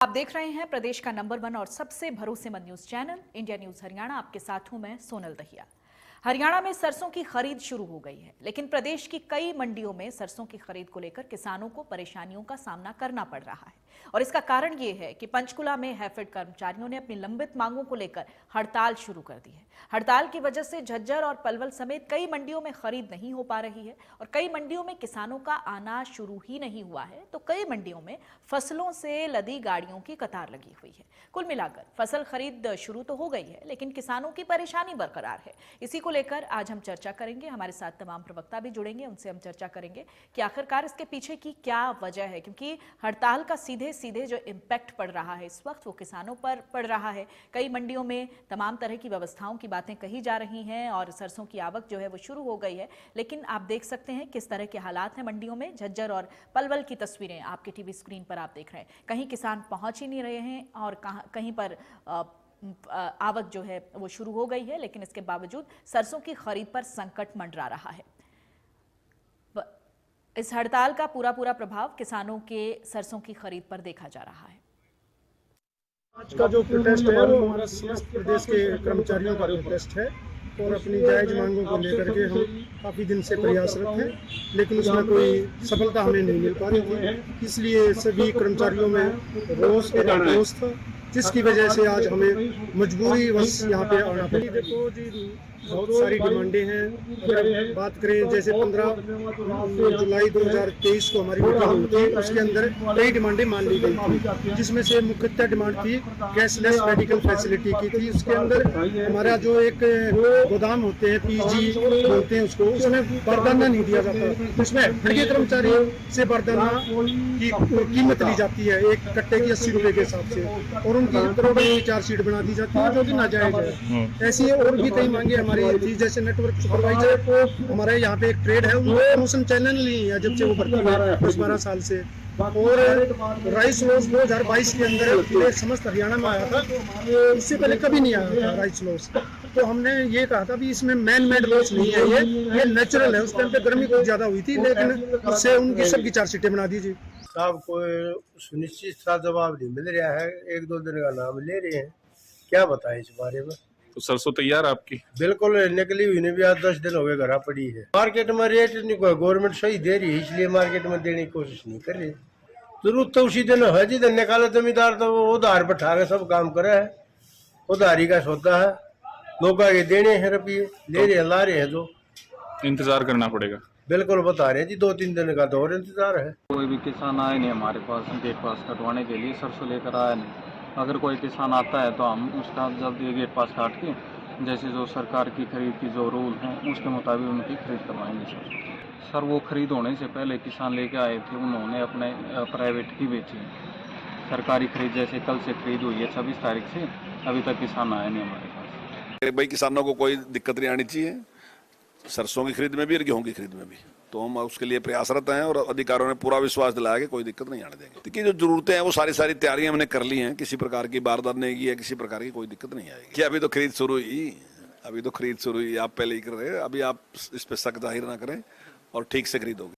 आप देख रहे हैं प्रदेश का नंबर 1 और सबसे भरोसेमंद news channel India news Haryana. आपके साथ हूं मैं सोनल दहिया। हरियाणा में सरसों की खरीद शुरू हो गई है, लेकिन प्रदेश की कई मंडियों में सरसों की खरीद को लेकर किसानों को परेशानियों का सामना करना पड़ रहा है। और इसका कारण ये है कि पंचकुला में हैफेड कर्मचारियों ने अपनी लंबित मांगों को लेकर हड़ताल शुरू कर दी है। हड़ताल की वजह से झज्जर और पलवल समेत कई मंडियों में खरीद नहीं हो पा रही है और कई मंडियों में किसानों का आना शुरू ही नहीं हुआ है, तो कई मंडियों में फसलों से लदी गाड़ियों की कतार लगी हुई है। कुल मिलाकर फसल खरीद शुरू तो हो गई है, लेकिन किसानों की परेशानी बरकरार है। इसी को लेकर आज हम चर्चा करेंगे। हमारे साथ तमाम प्रवक्ता भी जुड़ेंगे, उनसे हम चर्चा करेंगे कि आखिरकार इसके पीछे की क्या वजह है, क्योंकि हड़ताल का सीधे सीधे जो इम्पैक्ट पड़ रहा है इस वक्त वो किसानों पर पड़ रहा है। कई मंडियों में तमाम तरह की व्यवस्थाओं की बातें कही जा रही हैं और सरसों की आवक जो है वो शुरू हो गई है, लेकिन आप देख सकते हैं किस तरह के हालात हैं मंडियों में। झज्जर और पलवल की तस्वीरें आपके टीवी स्क्रीन पर आप देख रहे हैं। कहीं किसान पहुंच ही नहीं रहे हैं और कहीं पर आवक जो है वो शुरू हो गई है, लेकिन इसके बावजूद सरसों की खरीद पर संकट मंडरा रहा है। इस हड़ताल का पूरा प्रभाव किसानों के सरसों की खरीद पर देखा जा रहा है। आज का जो प्रोटेस्ट है वो हमारा समस्त प्रदेश के कर्मचारियों का प्रोटेस्ट है और अपनी जायज मांगों को लेकर के हम काफ़ी दिन से प्रयासरत हैं, लेकिन उसमें कोई सफलता हमें नहीं मिल पा रही थी। इसलिए सभी कर्मचारियों में रोष था, जिसकी वजह से आज हमें मजबूरी बस यहाँ पे आना पड़ी। देखो जी, बहुत सारी डिमांडें हैं। अगर बात करें जैसे 15 जुलाई 2023 को हमारी मीटिंग हुई थी, उसके अंदर कई डिमांडें मान ली गई थी, जिसमें से मुख्यतः डिमांड थी कैशलेस मेडिकल फैसिलिटी की थी। उसके अंदर हमारा जो एक गोदाम होते हैं, पीजी बोलते हैं उसको, उसमें बारदाना नहीं दिया जाता। उसमें हड़के कर्मचारी से बारदाना की कीमत ली जाती है एक कट्टे की 80 रुपए के हिसाब से, और उनकी करोड़ों की चार्जशीट बना दी जाती है, जो कि नाजायज है। ऐसी और भी कई मांगे हमारी थी, जैसे नेटवर्क सुपरवाइजर हमारे यहाँ पे एक ट्रेड है, उनको प्रमोशन चैनल नहीं है जब से वो भर्ती हुए 10-12 साल से। और राइस लॉस 2022 के अंदर पूरे समस्त हरियाणा में आया था, इससे पहले कभी नहीं आया था राइस लॉस। तो हमने ये कहा था भी इसमें मैन मेड लॉस नहीं है, ये नेचुरल है। उस टाइम पे गर्मी कुछ ज्यादा हुई थी, लेकिन उससे उनकी सबकी चार्जशीटें बना दीजिए। साहब कोई सुनिश्चित सा जवाब नहीं मिल रहा है, 1-2 दिन का नाम ले रहे हैं, क्या बताएं इस बारे में। तो सरसों तैयार आपकी? बिल्कुल निकली हुई नहीं भी, आज 10 दिन हो गए घर पड़ी है। मार्केट में रेट नहीं, गवर्नमेंट सही दे रही है, इसलिए मार्केट में देने की कोशिश नहीं कर रही। जरूरत तो उसी दिन है जिधर निकाले जमींदार, तो वो उधार बैठा के सब काम करे है, उधारी का सौदा है, लोग आगे देने हैं रुपये, ले रहे हैं ला रहे हैं, जो इंतजार करना पड़ेगा। बिल्कुल बता रहे हैं जी, 2-3 दिन का तो और इंतजार है। कोई भी किसान आए नहीं हमारे पास गेट पास कटवाने के लिए, सरसों लेकर आया नहीं। अगर कोई किसान आता है तो हम उसका जल्द ये गेट पास काट के जैसे जो सरकार की खरीद की जो रूल हैं उसके मुताबिक उनकी खरीद करवाएंगे। सर वो खरीद होने से पहले किसान लेके आए थे, उन्होंने अपने प्राइवेट की बेची। सरकारी खरीद जैसे कल से खरीद हुई है 26 तारीख से, अभी तक किसान आया नहीं हमारे पास। भाई किसानों को कोई दिक्कत नहीं आनी चाहिए, सरसों की खरीद में भी और गेहूं की खरीद में भी, तो हम उसके लिए प्रयासरत हैं और अधिकारियों ने पूरा विश्वास दिलाया कि कोई दिक्कत नहीं आने देंगे। देखिए जो जरूरतें हैं वो सारी तैयारियां हमने कर ली हैं, किसी प्रकार की वारदात नहीं की है, किसी प्रकार की कोई दिक्कत नहीं आएगी। कि अभी तो खरीद शुरू हुई, आप पहले ही कर रहे हैं, अभी आप इस पर शक जाहिर ना करें और ठीक से खरीद होगी।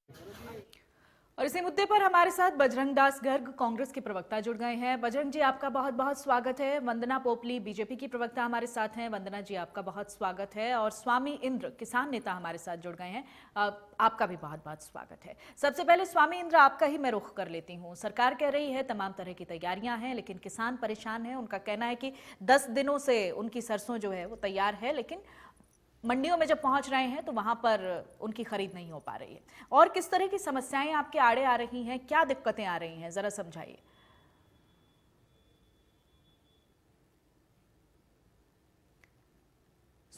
और इसी मुद्दे पर हमारे साथ बजरंग दास गर्ग कांग्रेस के प्रवक्ता जुड़ गए हैं। बजरंग जी आपका बहुत बहुत स्वागत है। वंदना पोपली बीजेपी की प्रवक्ता हमारे साथ हैं। वंदना जी आपका बहुत स्वागत है। और स्वामी इंद्र किसान नेता हमारे साथ जुड़ गए हैं, आपका भी बहुत बहुत स्वागत है। सबसे पहले स्वामी इंद्र आपका ही मैं रुख कर लेती हूँ। सरकार कह रही है तमाम तरह की तैयारियां हैं, लेकिन किसान परेशान है। उनका कहना है कि 10 दिनों से उनकी सरसों जो है वो तैयार है, लेकिन मंडियों में जब पहुंच रहे हैं तो वहां पर उनकी खरीद नहीं हो पा रही है। और किस तरह की समस्याएं आपके आड़े आ रही हैं, क्या दिक्कतें आ रही हैं, जरा समझाइए।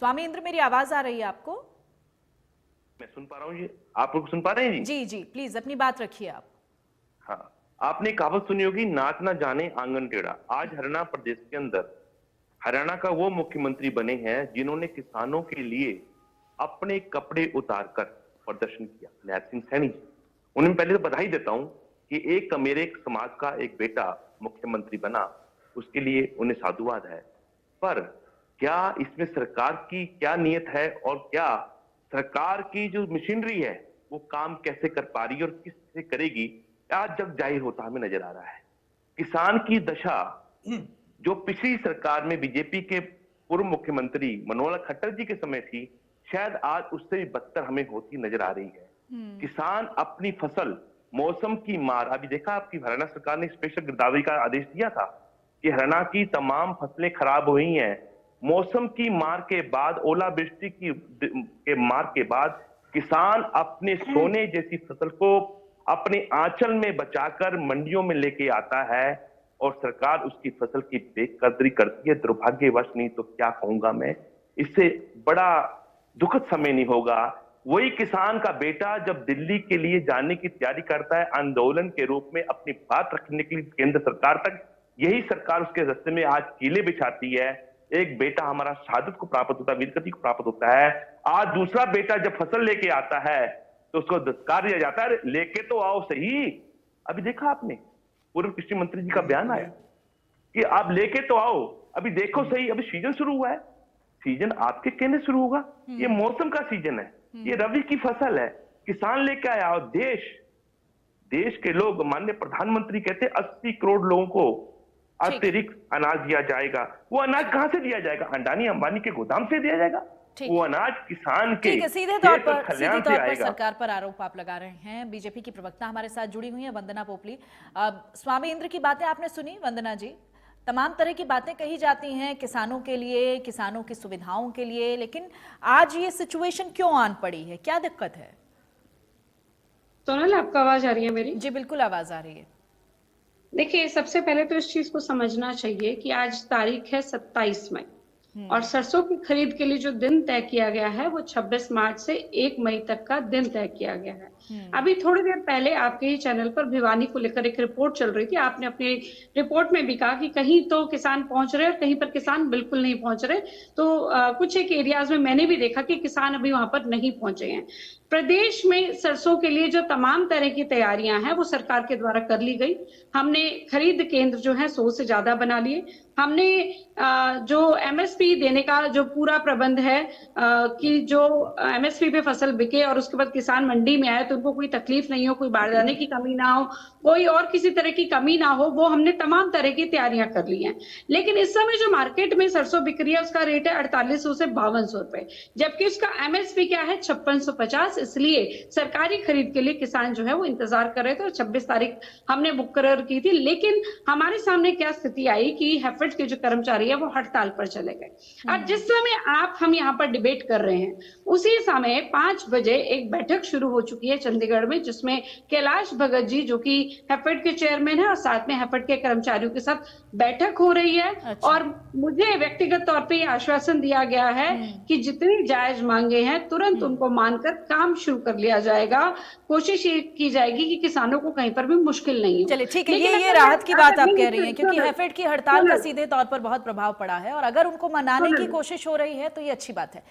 स्वामी इंद्र मेरी आवाज आ रही है आपको? मैं सुन पा रहा हूँ जी, आप लोग सुन पा रहे हैं जी? जी प्लीज अपनी बात रखिए आप। हाँ, आपने कहावत सुनी होगी, नाच ना जाने आंगन टेढ़ा। आज हरियाणा प्रदेश के अंदर हरियाणा का वो मुख्यमंत्री बने हैं जिन्होंने किसानों के लिए अपने कपड़े उतारकर प्रदर्शन किया। नैब सिंह सैनी जी, उन्हें पहले तो बधाई देता हूं कि एक मेरे समाज का एक बेटा मुख्यमंत्री बना, उसके लिए उन्हें साधुवाद है। पर क्या इसमें सरकार की क्या नियत है और क्या सरकार की जो मशीनरी है वो काम कैसे कर पा रही है और किससे करेगी, आज जब जाहिर होता हमें नजर आ रहा है। किसान की दशा जो पिछली सरकार में बीजेपी के पूर्व मुख्यमंत्री मनोहर लाल खट्टर जी के समय थी, शायद आज उससे भी बदतर हमें होती नजर आ रही है। किसान अपनी फसल मौसम की मार, अभी देखा आपकी हरियाणा सरकार ने स्पेशल गिरदावरी का आदेश दिया था कि हरियाणा की तमाम फसलें खराब हुई हैं। मौसम की मार के बाद, ओलावृष्टि के मार के बाद किसान अपने सोने जैसी फसल को अपने आंचल में बचाकर मंडियों में लेके आता है और सरकार उसकी फसल की बेकदरी करती है। दुर्भाग्यवश, नहीं तो क्या कहूंगा मैं, इससे बड़ा दुखद समय नहीं होगा। वही किसान का बेटा जब दिल्ली के लिए जाने की तैयारी करता है आंदोलन के रूप में अपनी बात रखने के लिए केंद्र सरकार तक, यही सरकार उसके रास्ते में आज कीले बिछाती है। एक बेटा हमारा शहादत को प्राप्त होता है, वीरगति को प्राप्त होता है। आज दूसरा बेटा जब फसल लेके आता है तो उसको धुतकार दिया जाता है, लेके तो आओ सही। अभी देखा आपने पूर्व कृषि मंत्री जी का बयान आया कि आप लेके तो आओ, अभी देखो सही, अभी सीजन शुरू हुआ है। सीजन आपके कहने शुरू होगा? ये मौसम का सीजन है, ये रबी की फसल है, किसान लेके आया। और देश के लोग, माननीय प्रधानमंत्री कहते 80 करोड़ लोगों को अतिरिक्त अनाज दिया जाएगा। वो अनाज कहां से दिया जाएगा? अंडानी अंबानी के गोदाम से दिया जाएगा? वो अनाज किसान के ठीक है, सीधे तौर पर आएगा। सरकार पर आरोप आप लगा रहे हैं। बीजेपी की प्रवक्ता हमारे साथ जुड़ी हुई है, वंदना पोपली। स्वामी इंद्र की बातें आपने सुनी वंदना जी? तमाम तरह की बातें कही जाती हैं किसानों के लिए, किसानों की सुविधाओं के लिए, लेकिन आज ये सिचुएशन क्यों आन पड़ी है? क्या दिक्कत है? सोनल, आपको आवाज आ रही है मेरी? जी बिल्कुल आवाज आ रही है। देखिए, सबसे पहले तो इस चीज को समझना चाहिए कि आज तारीख है 27 मई और सरसों की खरीद के लिए जो दिन तय किया गया है वो 26 मार्च से 1 मई तक का दिन तय किया गया है। अभी थोड़ी देर पहले आपके ही चैनल पर भिवानी को लेकर एक रिपोर्ट चल रही थी। आपने अपनी रिपोर्ट में भी कहा कि कहीं तो किसान पहुंच रहे और कहीं पर किसान बिल्कुल नहीं पहुंच रहे। तो कुछ एक एरियाज में मैंने भी देखा कि किसान अभी वहां पर नहीं पहुंचे हैं। प्रदेश में सरसों के लिए जो तमाम तरह की तैयारियां हैं वो सरकार के द्वारा कर ली गई। हमने खरीद केंद्र जो है 100 से ज्यादा बना लिए। हमने जो एमएसपी देने का जो पूरा प्रबंध है कि जो एमएसपी पे फसल बिके और उसके बाद किसान मंडी में आए तो उनको कोई तकलीफ नहीं हो, कोई बारदाने की कमी ना हो, कोई और किसी तरह की कमी ना हो, वो हमने तमाम तरह की तैयारियां कर ली हैं। लेकिन इस समय जो मार्केट में सरसों बिक रही है उसका रेट है 4800 से 5200 रुपए, जबकि उसका एमएसपी क्या है 5650। इसलिए सरकारी खरीद के लिए किसान जो है वो इंतजार कर रहे थे और 26 तारीख हमने मुकर्रर की थी। लेकिन हमारे सामने क्या स्थिति आई कि हैफेड के जो कर्मचारी है वो हड़ताल पर चले गए। अब जिस समय हम यहाँ पर डिबेट कर रहे हैं उसी समय 5 बजे एक बैठक शुरू हो चुकी है चंडीगढ़ में, जिसमें कैलाश भगत जी जो कि हैफेड के चेयरमैन है और साथ में हैफेड के कर्मचारियों के साथ बैठक हो रही है। अच्छा। और मुझे व्यक्तिगत तौर पे ये आश्वासन दिया गया है कि जितनी जायज मांगे हैं तुरंत उनको मानकर काम शुरू कर लिया जाएगा। कोशिश ये की जाएगी कि किसानों को कहीं पर भी मुश्किल नहीं हो। चलिए ठीक है, ये राहत की बात आप कह रही हैं क्योंकि हैफेड की हड़ताल का सीधे तौर पर बहुत प्रभाव पड़ा है और अगर उनको मनाने की कोशिश हो रही है तो ये अच्छी बात है।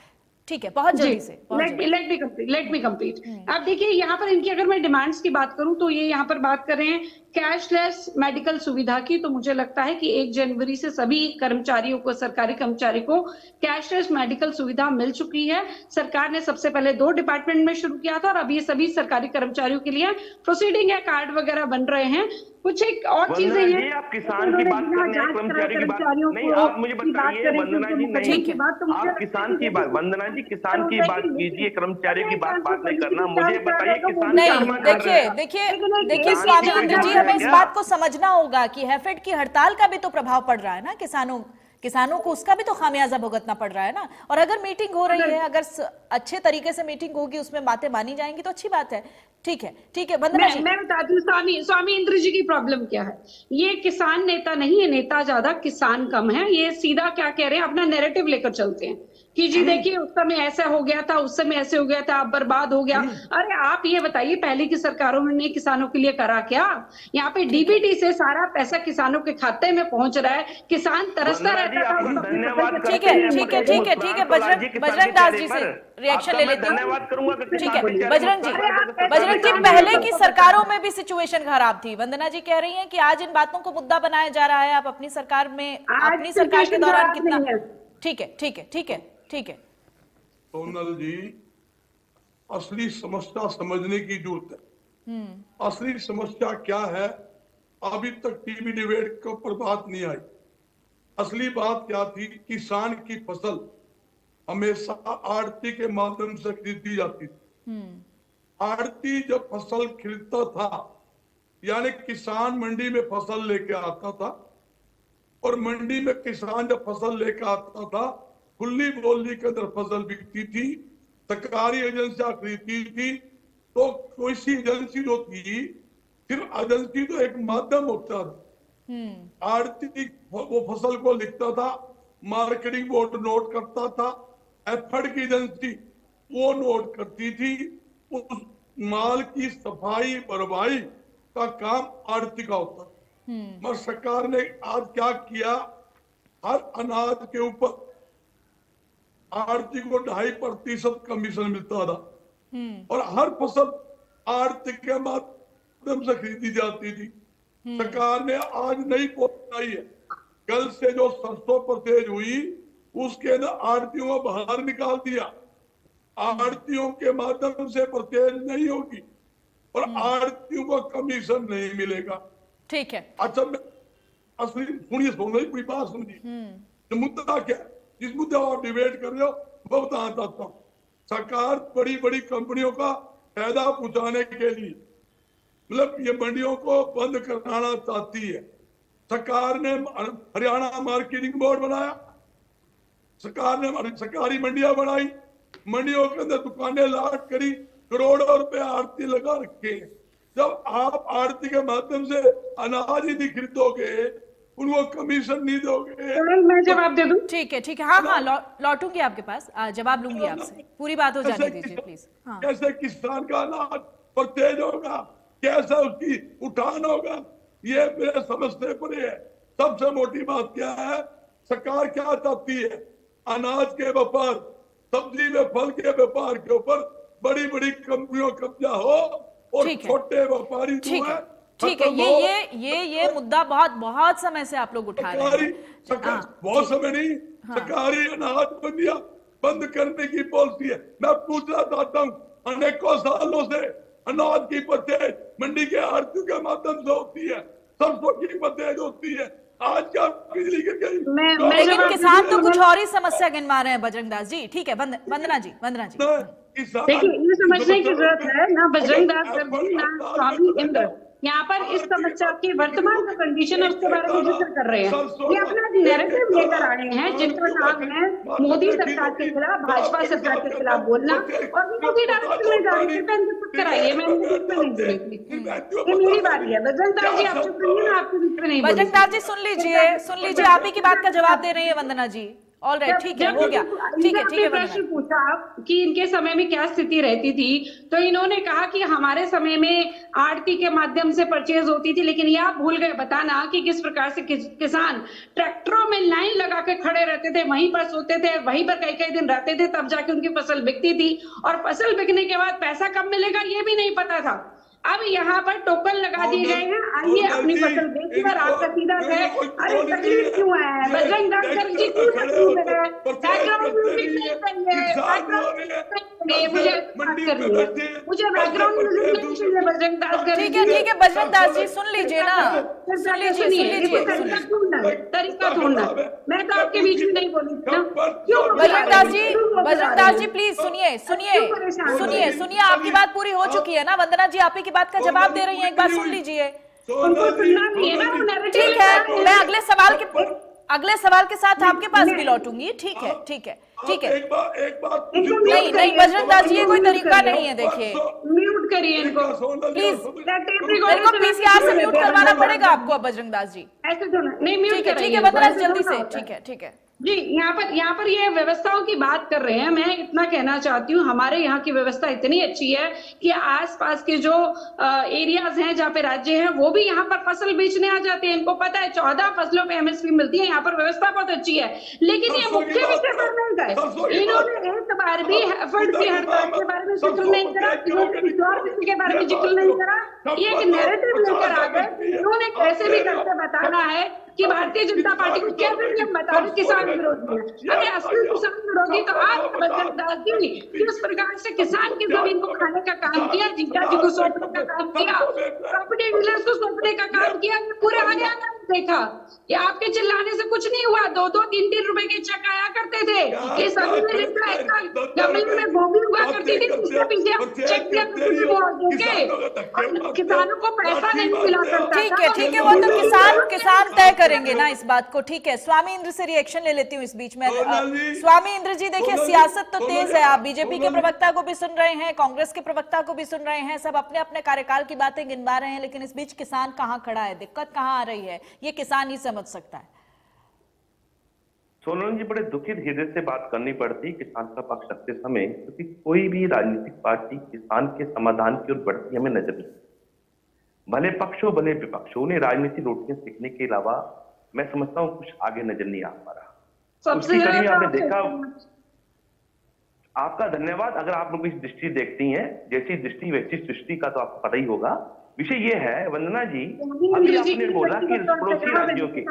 ठीक है, बहुत जल्दी से लेट मी कंप्लीट। अब देखिए, यहाँ पर इनकी अगर मैं डिमांड्स की बात करूं तो ये यहाँ पर बात कर रहे हैं कैशलेस मेडिकल सुविधा की। तो मुझे लगता है कि 1 जनवरी से सभी कर्मचारियों को, सरकारी कर्मचारी को कैशलेस मेडिकल सुविधा मिल चुकी है। सरकार ने सबसे पहले 2 डिपार्टमेंट में शुरू किया था और अब ये सभी सरकारी कर्मचारियों के लिए प्रोसीडिंग है, कार्ड वगैरह बन रहे हैं। कुछ एक और चीजें हैं, आप किसान की बात कर रहे हैं, कर्मचारी की बात नहीं। आप मुझे बताइए वंदना जी, नहीं आप किसान की बात, वंदना जी किसान की बात कीजिए, कर्मचारी की बात नहीं करना। मुझे बताइए किसान नहीं, देखिए स्वामी इंद्र जी, हमें इस बात को समझना होगा कि हैफेड की हड़ताल का भी तो प्रभाव पड़ रहा है ना किसानों को, उसका भी तो खामियाजा भुगतना पड़ रहा है ना। और अगर मीटिंग हो रही है, अगर अच्छे तरीके से मीटिंग होगी, उसमें बातें मानी जाएंगी तो अच्छी बात है। ठीक है वंदना जी, मैं बताती हूँ स्वामी इंद्र जी की प्रॉब्लम क्या है। ये किसान नेता नहीं है, नेता ज्यादा किसान कम है। ये सीधा क्या कह रहे हैं, अपना नैरेटिव लेकर चलते हैं कि जी देखिए उस समय ऐसा हो गया था, उस समय ऐसे हो गया था, अब बर्बाद हो गया। अरे आप ये बताइए, पहले की सरकारों ने किसानों के लिए करा क्या? यहाँ पे डीबीटी से सारा पैसा किसानों के खाते में पहुंच रहा है, किसान तरसता रहता था। ठीक है, बजरंग दास जी से रिएक्शन ले लेती हूँ। ठीक है बजरंग जी, पहले की सरकारों में भी सिचुएशन खराब थी। वंदना जी कह रही हैं कि आज इन बातों को मुद्दा बनाया जा रहा है। आप अपनी सरकार के दौरान कितना? ठीक है सोनल जी, असली समस्या समझने की जरूरत है। असली समस्या क्या है अभी तक टीवी डिबेट के ऊपर बात नहीं आई। असली बात क्या थी? किसान की फसल हमेशा आड़ती के माध्यम से खरीदी जाती थी। आड़ती जब फसल खरीदता था, यानी किसान मंडी में फसल लेके आता था, और मंडी में किसान जब फसल लेके आता था, खुली बोली के अंदर फसल बिकती थी, सरकारी एजेंसियां खरीदती थी। तो कोई सी एजेंसी जो थी, सिर्फ एजेंसी तो एक माध्यम होता था। आड़ती वो फसल को लिखता था, मार्केटिंग बोर्ड नोट करता था, एफर्ड की एजेंसी वो नोट करती थी। उस माल की सफाई भरवाई का काम आड़ती का होता था। मगर सरकार ने आज क्या किया, हर अनाज के ऊपर आड़ती को 2.5% कमीशन मिलता था, और हर फसल आड़ती के माध्यम से खरीदी जाती थी। सरकार ने आज नई पॉलिसी लाई है, कल से जो सरसों परचेज हुई उसके अंदर आड़तियों को बाहर निकाल दिया। आड़तियों के माध्यम से परचेज नहीं होगी और आड़तियों को कमीशन नहीं मिलेगा। ठीक है। अच्छा, मैं असली सुनिए, कोई बात समझिए। तो मुद्दा क्या है, जिस मुद्दे आप डिबेट कर रहे हो वो बताना चाहता हूँ। सरकार बड़ी बड़ी कंपनियों का फायदा पहुंचाने के लिए, मतलब ये मंडियों को बंद कराना चाहती है। सरकार ने हरियाणा मार्केटिंग बोर्ड बनाया, सरकार ने सरकारी मंडियां बनाई, मंडियों के अंदर दुकानें लाट करी, करोड़ों रुपए आड़ती लगा रखे। जब आप आड़ती के माध्यम से अनाज ही नहीं खरीदोगे, उनको कमीशन नहीं दोगे। मैं जवाब दे दूं? ठीक है, ठीक है। हाँ, लौटूंगी आपके पास, जवाब लूंगी आपसे। पूरी बात हो जाने दीजिए प्लीज। हाँ। कैसे किसान का अनाज परचेज होगा, कैसे उसकी उठान होगा, ये मेरे समझने पर है। सबसे मोटी बात क्या है, सरकार क्या चाहती है, अनाज के व्यापार, सब्जी में फल के व्यापार के ऊपर बड़ी बड़ी कंपनियों का कब्जा हो और छोटे व्यापारी जो है। ठीक है, ये मुद्दा बहुत समय से आप लोग उठा रहे हैं। बहुत समय नहीं, सरकारी अनाज मंडियां बंद करने की पॉलिसी है। मैं पूछना चाहता हूँ, अनेकों सालों से अनाज की परचेज मंडी के आड़तियों के माध्यम से होती है, सरसों की परचेज होती है। आज क्या बिजली गिर गई? लेकिन किसान तो कुछ और ही समस्या गिनवा रहे हैं बजरंग दास जी। ठीक है, वंदना जी। देखिए, ये समझने की जरूरत है, ना बजरंग दास ना स्वामी इंद्र यहाँ पर इस समस्या की वर्तमान जो कंडीशन है उसके बारे में जिक्र कर रहे हैं। ये अपना नैरेटिव लेकर आ रहे हैं जिनका नाम है मोदी सरकार के खिलाफ, भाजपा सरकार के खिलाफ बोलना, और मोदी डायरेक्शन में जा रही है। कराइए, मैं नहीं बोलेगी, ये मेरी बात है। बजरंग दास जी आप चुप रहिए, मैं आपके बीच में नहीं। बजरंग दास जी सुन लीजिए, आप ही की बात का जवाब दे रही है वंदना जी। ऑल राइट, ठीक है, हो गया। ठीक है। प्रश्न पूछा कि इनके समय में क्या स्थिति रहती थी, तो इन्होंने कहा कि हमारे समय में आड़ती के माध्यम से परचेज होती थी, लेकिन ये आप भूल गए बताना कि किस प्रकार से किसान ट्रैक्टरों में लाइन लगा के खड़े रहते थे, वहीं पर सोते थे, वहीं पर कई दिन रहते थे, तब जाके उनकी फसल बिकती थी, और फसल बिकने के बाद पैसा कब मिलेगा ये भी नहीं पता था। अब यहाँ पर टोकन लगा दिए गए हैं, आइए अपनी फसल बेचिए, और आपका सीधा है। अरे तकलीफ क्यों है बजरंग दास जी, क्यों तकलीफ है? बैकग्राउंड म्यूजिक नहीं चाहिए, मुझे बैकग्राउंड म्यूजिक नहीं चाहिए बजरंग दास। ठीक है, बजरंग दास जी सुन लीजिए ना, सुन लीजिए। तरीका ढूंढना, मैं तो आपके बीच में नहीं बोली ना। क्यों बजरंग दास जी प्लीज सुनिए, आपकी बात पूरी हो चुकी है ना। वंदना जी आप ही की बात का जवाब दे रही हैं, एक बार सुन लीजिए। ठीक है, मैं अगले सवाल के साथ आपके पास भी लौटूंगी। ठीक है। एक बात नहीं बजरंग दास जी, ये कोई तरीका नहीं है। देखिए, म्यूट करिए इनको प्लीज, मेरे को पीसीआर से म्यूट करवाना पड़ेगा आपको बजरंग दास जी। ऐसे तो नहीं, म्यूट ठीक है वंदना जल्दी से। ठीक है जी, यहाँ पर ये व्यवस्थाओं की बात कर रहे हैं। मैं इतना कहना चाहती हूँ, हमारे यहाँ की व्यवस्था इतनी अच्छी है कि आसपास के जो एरियाज हैं जहाँ पे राज्य हैं, वो भी यहाँ पर फसल बेचने आ जाते हैं। इनको पता है 14 फसलों पे एमएसपी मिलती है, यहाँ पर व्यवस्था बहुत अच्छी है। लेकिन ये मुख्य विषय पर नहीं गए, इन्होंने एक बार भी एफर्ड की हड़ताल के बारे में जिक्र नहीं करा, के बारे में जिक्र नहीं करा। ये एक नैरेटिव लेकर आ गए, इन्होंने कैसे भी करके बताना है कि भारतीय जनता पार्टी को कैसे हम बता दें किसान विरोधी है। अरे असली किसान विरोधी तो आज बजरंग दास जी किस प्रकार से किसान की जमीन को खाने का काम किया, जीजा जी को सौंपने का काम किया, प्रॉपर्टी डीलर्स को सौंपने का काम किया, पूरे हरियाणा में देखा। ये आपके चिल्लाने से कुछ नहीं हुआ। 2-2, 3-3 रुपए के चेक आया करते थे। ये सभी में लिखा है, गमले में गोभी उगा करती थी, उसके पीछे चेक दिया किसानों को पैसा नहीं मिला करता। ठीक है, वो तो किसान तय करेंगे ना इस बात को। ठीक है, स्वामी इंद्र से रिएक्शन ले लेती हूँ इस बीच में। स्वामी इंद्र जी देखिए, सियासत तो तेज है, आप बीजेपी के प्रवक्ता को भी सुन रहे हैं, कांग्रेस के प्रवक्ता को भी सुन रहे हैं, सब अपने अपने कार्यकाल की बातें गिनवा रहे हैं, लेकिन इस बीच किसान कहाँ खड़ा है, दिक्कत कहाँ आ रही है, ये किसान ही समझ सकता है। सोनल जी, बड़े दुखित हृदय से बात करनी पड़ती किसान का पक्ष रखते समय, क्योंकि कोई भी राजनीतिक पार्टी किसान के समाधान की ओर बढ़ती हमें नजर नहीं। भले पक्ष हो भले विपक्ष हो, उन्हें राजनीति रोटियां सीखने के अलावा मैं समझता हूँ कुछ आगे नजर नहीं आ पा रहा। उसकी कड़ी में आपने देखा, आपका धन्यवाद। अगर आप लोग इस दृष्टि देखती हैं, जैसी दृष्टि वैसी सृष्टि का तो आपको पता ही होगा। विषय ये है वंदना जी, अभी आपने बोला कि पड़ोसी राज्यों के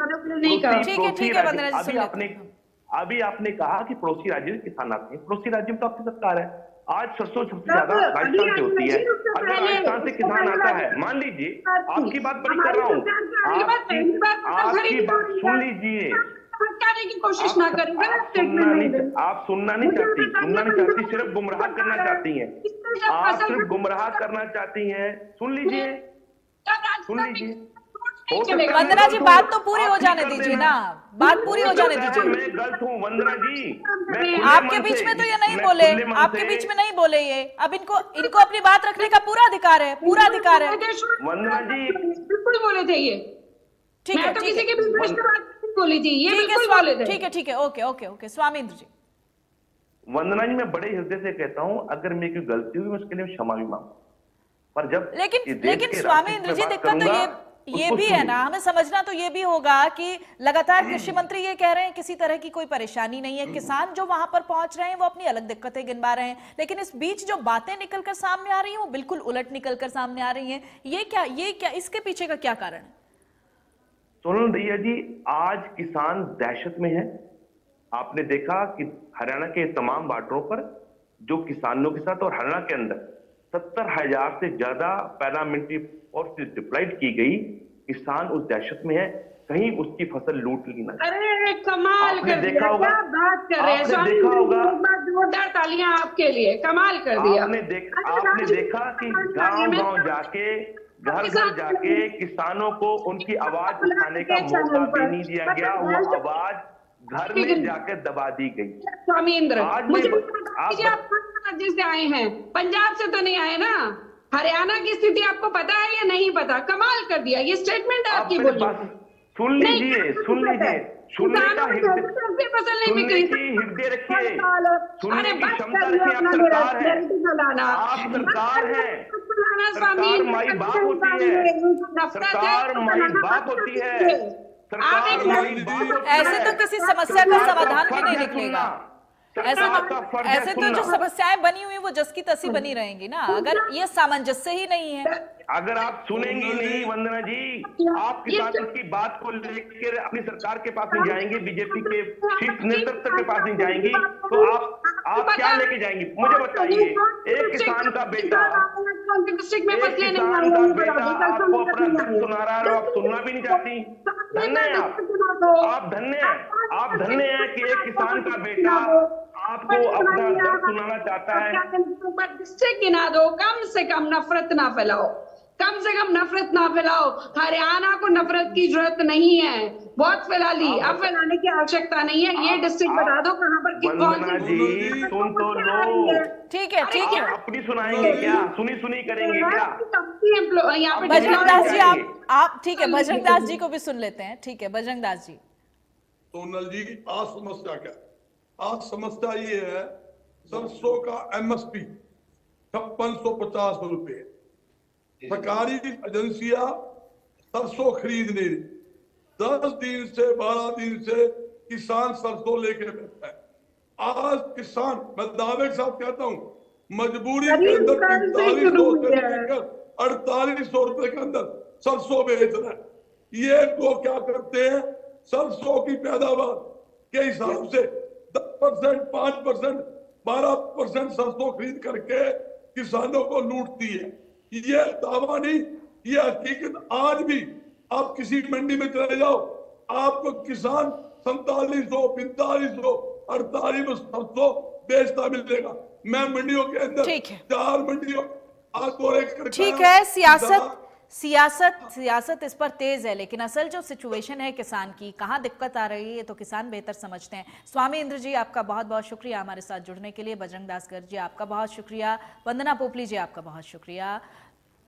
अभी आपने कहा कि पड़ोसी राज्यों के किसान आते हैं। पड़ोसी राज्यों में तो आपकी सरकार है। आज सरसों सबसे ज्यादा राजस्थान से होती है। अगर राजस्थान से किसान आता है, मान लीजिए, आपकी बात बड़ी कर रहा हूँ, आपकी बात सुन लीजिए, की कोशिश ना करें। आप सुनना नहीं चाहती, सिर्फ गुमराह करना चाहती हैं। आप सिर्फ गुमराह करना चाहती हैं। सुन लीजिए। वंदना जी, बात तो पूरी हो जाने दीजिए ना, बात पूरी हो जाने दीजिए। मैं गलत हूँ वंदना जी, आपके बीच में तो ये नहीं बोले, आपके बीच में नहीं बोले ये। अब इनको अपनी बात रखने का पूरा अधिकार है, पूरा अधिकार है। वंदना जी बिल्कुल बोले थे ये। ठीक है, किसी के भी बोली थी ये, बिल्कुल बोले थे। ठीक है, ओके, स्वामी इंद्र जी। वंदना जी, मैं बड़े हृदय से कहता हूं, अगर मेरी कोई गलती हुई मैं उसके लिए क्षमा भी मांगू, पर जब लेकिन स्वामी इंद्र जी, दिक्कत तो ये भी है ना, हमें समझना तो ये भी होगा कि लगातार कृषि मंत्री ये कह रहे हैं किसी तरह की कोई परेशानी नहीं है, किसान जो वहां पर पहुंच रहे हैं वो अपनी अलग दिक्कतें गिनवा रहे हैं, लेकिन इस बीच जो बातें निकलकर सामने आ रही हैं वो बिल्कुल उलट निकलकर सामने आ रही हैं। ये क्या इसके पीछे का क्या कारण है? सोनल भैया जी, आज किसान दहशत में है। आपने देखा कि हरियाणा के तमाम बॉर्डरों पर जो किसानों के साथ और हरियाणा के अंदर 70,000 से ज्यादा पैरामिलिट्री फोर्सेस डिप्लॉयड की गई। किसान उस दहशत में है, कहीं उसकी फसल लूट ली ना। अरे कमाल कर दिया, क्या बात कर रहे हैं स्वामी, देखा होगा, जोरदार तालियां आपके लिए, कमाल कर दिया। आपने देखा कि गांव-गांव जाके, घर घर जाके किसानों को उनकी आवाज उठाने का मौका भी नहीं दिया गया, वो आवाज घर में जाकर दबा दी गई। स्वामी इंद्र, मुझे आप राज्य से आए हैं, पंजाब से तो नहीं आए ना? हरियाणा की स्थिति आपको पता है या नहीं पता? कमाल कर दिया, ये स्टेटमेंट है आपकी। बोलिए, सुन लीजिए, सुनने का फसल नहीं बिक रही, हृदय रखिए, सुनने की क्षमता रखिए। आप सरकार है, आप सरकार है, सरकार माई बाप होती है, सरकार माई बाप होती है, सरकार माई बाप। ऐसे तो किसी समस्या का समाधान भी नहीं निकलेगा। ऐसे तो जो समस्याएं बनी हुई वो जस की तसी बनी रहेंगी ना, अगर ये सामंजस्य ही नहीं है। अगर आप सुनेंगी नहीं वंदना जी, आप किसानों की बात को लेकर अपनी सरकार के पास नहीं जाएंगे, बीजेपी के शीर्ष नेतृत्व के पास नहीं जाएंगी, तो आप क्या लेके जाएंगी? मुझे बताइए। एक किसान का बेटा आपको अपना दर्द सुना रहा है, आप सुनना भी नहीं चाहती। धन्य है आप धन्य है कि एक किसान का बेटा आपको अपना दर्द सुनाना चाहता है। डिस्ट्रिक्ट गिना दो, कम से कम नफरत ना फैलाओ, कम से कम नफरत ना फैलाओ। हरियाणा को नफरत की जरूरत नहीं है, बहुत फैला ली, अब फैलाने की आवश्यकता नहीं है। ये डिस्ट्रिक्ट बता दो कहाँ पर कौन सी। सुन तो लो, ठीक है। अपनी सुनाएंगे क्या? सुनी करेंगे क्या? यहाँ पे बजरंग दास जी, आप ठीक है, बजरंग दास जी को भी सुन लेते हैं। ठीक है, बजरंग दास जी। सोनल जी, आज समस्या क्या? आज समस्या ये है, सरसों का MSP 5650 रुपए। सरकारी एजेंसियां सरसों खरीद नहीं रही। 10 दिन से 12 दिन से किसान सरसों लेके बैठा है। आज किसान, मैं दावे के साथ कहता हूं, मजबूरी के अंदर 4500 से लेकर 4800 रुपए के अंदर सरसों बेच रहा है। ये लोग क्या करते हैं, सरसों की पैदावार के हिसाब से 10%, 5%, 12% सरसों खरीद करके किसानों को लूटती है। ये दावा नहीं, ये हकीकत। आज भी आप किसी मंडी में चले जाओ, आपको किसान 4700, 4500, 4800 सरसों बेचता मिलेगा। मैं मंडियों के अंदर ठीक है। 4 मंडियों ठीक है। सियासत इस पर तेज है, लेकिन असल जो सिचुएशन है किसान की, कहाँ दिक्कत आ रही है, ये तो किसान बेहतर समझते हैं। स्वामी इंद्र जी, आपका बहुत बहुत शुक्रिया हमारे साथ जुड़ने के लिए। बजरंग दास गर्ग जी, आपका बहुत शुक्रिया। वंदना पोपली जी, आपका बहुत शुक्रिया।